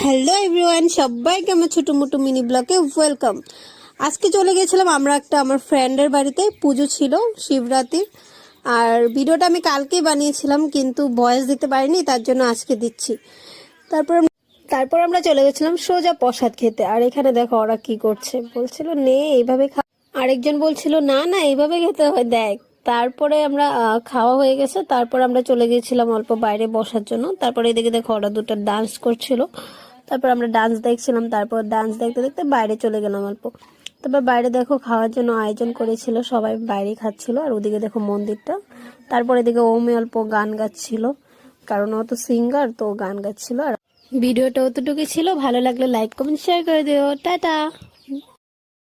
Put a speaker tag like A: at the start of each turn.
A: Hello everyone, সবাইকে আমার ছোট মোটো মিনি ব্লগে ওয়েলকাম। আজকে চলে গেছিলাম আমরা আমার ফ্রেন্ডের বাড়িতে। পুজো ছিল শিবরাত্রির, আর ভিডিওটা আমি কালকেই বানিয়েছিলাম কিন্তু ভয়েস দিতে পারিনি, তার জন্য আজকে দিচ্ছি। তারপর আমরা চলে গেছিলাম সোজা প্রসাদ খেতে। আর এখানে দেখো ওরা কি করছে, বলছিল নে এইভাবে খা, আরেকজন বলছিল না না এইভাবে খেতে হয় দেখ। তারপরে আমরা খাওয়া হয়ে গেছে, তারপর আমরা চলে গিয়েছিলাম অল্প বাইরে বসার জন্য। তারপরে এদিকে দেখো ওরা দুটো ডান্স করছিল, তারপর আমরা ডান্স দেখছিলাম। তারপর ডান্স দেখতে দেখতে বাইরে চলে গেলাম অল্প। তারপর বাইরে দেখো খাওয়ার জন্য আয়োজন করেছিল, সবাই বাইরে খাচ্ছিল। আর ওদিকে দেখো মন্দিরটা। তারপর এদিকে ওমে অল্প গান গাচ্ছিল, কারণ ও তো সিঙ্গার, তো গান গাচ্ছিল। আর ভিডিওটা অতটুকু ছিল, ভালো লাগলে লাইক কমেন্ট শেয়ার করে দিও। টাটা।